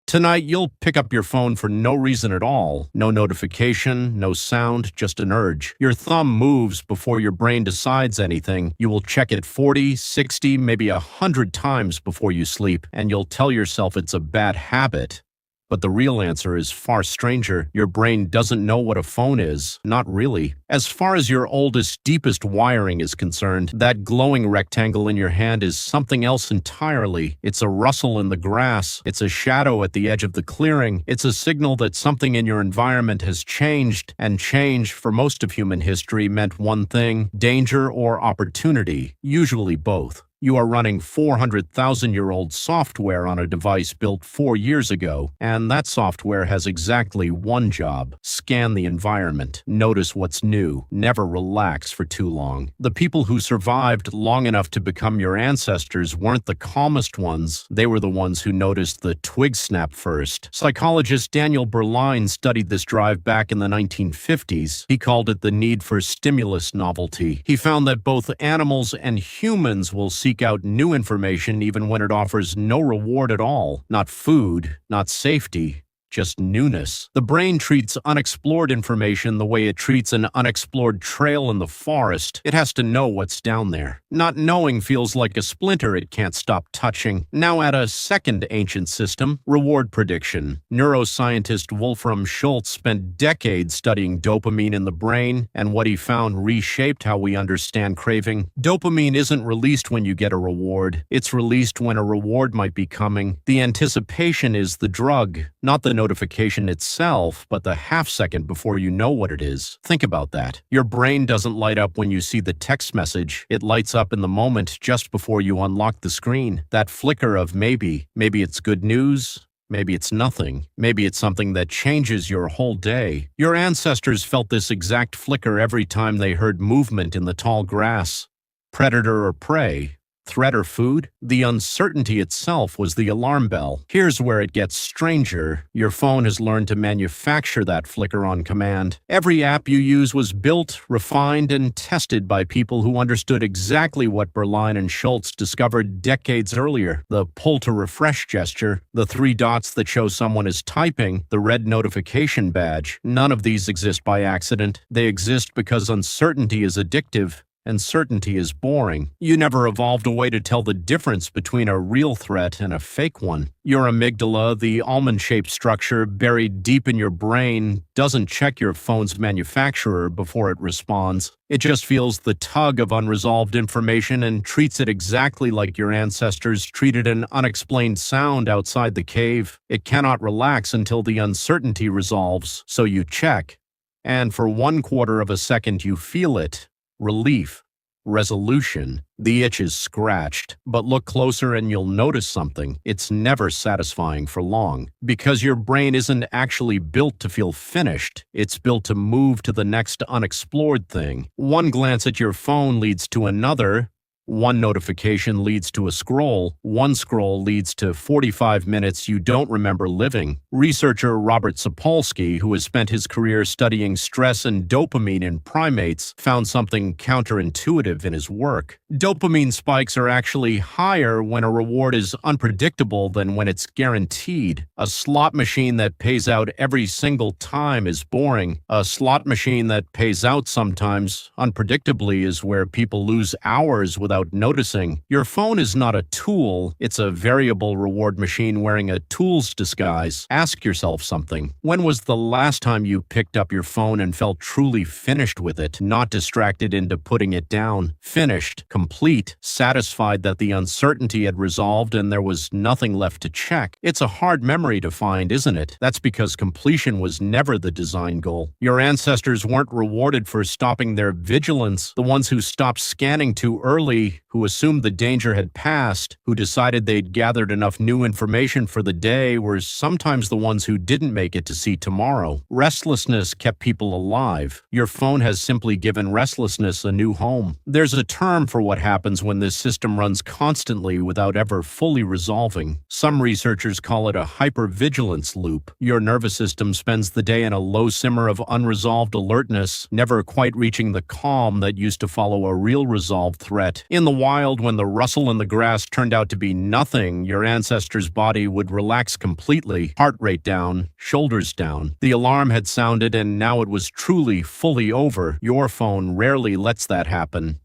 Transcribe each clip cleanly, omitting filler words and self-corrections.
Tonight, you'll pick up your phone for no reason at all. No notification, no sound, just an urge. Your thumb moves before your brain decides anything. You will check it 40, 60, maybe 100 times before you sleep, and you'll tell yourself it's a bad habit. But the real answer is far stranger. Your brain doesn't know what a phone is. Not really. As far as your oldest, deepest wiring is concerned, that glowing rectangle in your hand is something else entirely. It's a rustle in the grass. It's a shadow at the edge of the clearing. It's a signal that something in your environment has changed, and change, for most of human history, meant one thing: danger or opportunity, usually both. You are running 400,000-year-old software on a device built 4 years ago, and that software has exactly one job: scan the environment, notice what's new, never relax for too long. The people who survived long enough to become your ancestors weren't the calmest ones. They were the ones who noticed the twig snap first. Psychologist Daniel Berline studied this drive back in the 1950s. He called it the need for stimulus novelty. He found that both animals and humans will seek out new information even when it offers no reward at all. Not food, not safety, just newness. The brain treats unexplored information the way it treats an unexplored trail in the forest. It has to know what's down there. Not knowing feels like a splinter it can't stop touching. Now add a second ancient system: reward prediction. Neuroscientist Wolfram Schultz spent decades studying dopamine in the brain, and what he found reshaped how we understand craving. Dopamine isn't released when you get a reward. It's released when a reward might be coming. The anticipation is the drug, not the notification itself, but the half-second before you know what it is. Think about that. Your brain doesn't light up when you see the text message. It lights up in the moment just before you unlock the screen. That flicker of maybe it's good news, maybe it's nothing. Maybe it's something that changes your whole day. Your ancestors felt this exact flicker every time they heard movement in the tall grass. Predator or prey? Threat or food? The uncertainty itself was the alarm bell. Here's where it gets stranger. Your phone has learned to manufacture that flicker on command. Every app you use was built, refined, and tested by people who understood exactly what Berline and Schultz discovered decades earlier. The pull-to-refresh gesture, the 3 dots that show someone is typing, the red notification badge. None of these exist by accident. They exist because uncertainty is addictive, and certainty is boring. You never evolved a way to tell the difference between a real threat and a fake one. Your amygdala, the almond-shaped structure buried deep in your brain, doesn't check your phone's manufacturer before it responds. It just feels the tug of unresolved information and treats it exactly like your ancestors treated an unexplained sound outside the cave. It cannot relax until the uncertainty resolves, so you check. And for 1/4 of a second you feel it. Relief. Resolution. The itch is scratched, but look closer and you'll notice something. It's never satisfying for long, because your brain isn't actually built to feel finished. It's built to move to the next unexplored thing. One glance at your phone leads to another. One notification leads to a scroll. One scroll leads to 45 minutes you don't remember living. Researcher Robert Sapolsky, who has spent his career studying stress and dopamine in primates, found something counterintuitive in his work. Dopamine spikes are actually higher when a reward is unpredictable than when it's guaranteed. A slot machine that pays out every single time is boring. A slot machine that pays out sometimes, unpredictably, is where people lose hours without noticing. Your phone is not a tool, it's a variable reward machine wearing a tool's disguise. Ask yourself something. When was the last time you picked up your phone and felt truly finished with it, not distracted into putting it down? Finished, complete, satisfied that the uncertainty had resolved and there was nothing left to check. It's a hard memory to find, isn't it? That's because completion was never the design goal. Your ancestors weren't rewarded for stopping their vigilance. The ones who stopped scanning too early, who assumed the danger had passed, who decided they'd gathered enough new information for the day, were sometimes the ones who didn't make it to see tomorrow. Restlessness kept people alive. Your phone has simply given restlessness a new home. There's a term for what happens when this system runs constantly without ever fully resolving. Some researchers call it a hypervigilance loop. Your nervous system spends the day in a low simmer of unresolved alertness, never quite reaching the calm that used to follow a real resolved threat. In the wild, when the rustle in the grass turned out to be nothing, your ancestor's body would relax completely, heart rate down, shoulders down. The alarm had sounded, and now it was truly, fully over. Your phone rarely lets that happen.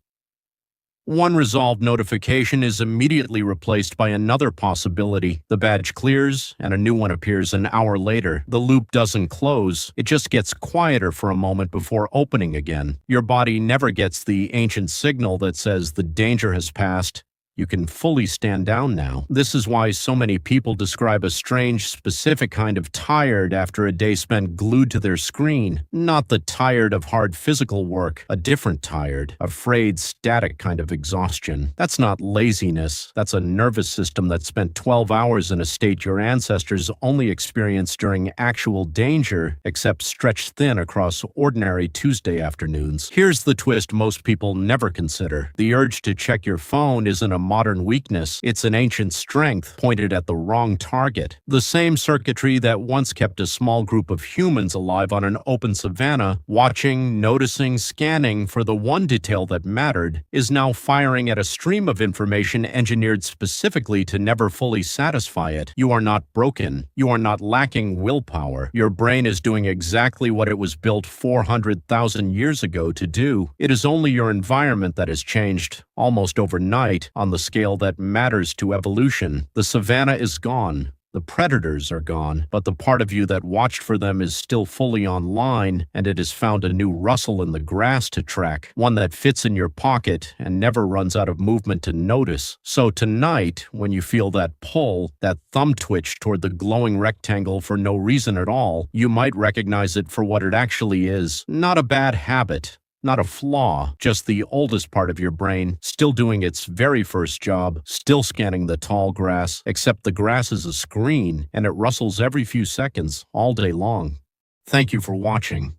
One resolved notification is immediately replaced by another possibility. The badge clears, and a new one appears an hour later. The loop doesn't close. It just gets quieter for a moment before opening again. Your body never gets the ancient signal that says the danger has passed. You can fully stand down now. This is why so many people describe a strange, specific kind of tired after a day spent glued to their screen. Not the tired of hard physical work, a different tired, a frayed, static kind of exhaustion. That's not laziness. That's a nervous system that spent 12 hours in a state your ancestors only experienced during actual danger, except stretched thin across ordinary Tuesday afternoons. Here's the twist most people never consider. The urge to check your phone isn't a modern weakness, it's an ancient strength pointed at the wrong target. The same circuitry that once kept a small group of humans alive on an open savanna, watching, noticing, scanning for the one detail that mattered, is now firing at a stream of information engineered specifically to never fully satisfy it. You are not broken. You are not lacking willpower. Your brain is doing exactly what it was built 400,000 years ago to do. It is only your environment that has changed, almost overnight, on the scale that matters to evolution. The savanna is gone. The predators are gone, but the part of you that watched for them is still fully online, and it has found a new rustle in the grass to track, one that fits in your pocket and never runs out of movement to notice. So tonight, when you feel that pull, that thumb twitch toward the glowing rectangle for no reason at all, you might recognize it for what it actually is. Not a bad habit. Not a flaw, just the oldest part of your brain, still doing its very first job, still scanning the tall grass, except the grass is a screen, and it rustles every few seconds, all day long. Thank you for watching.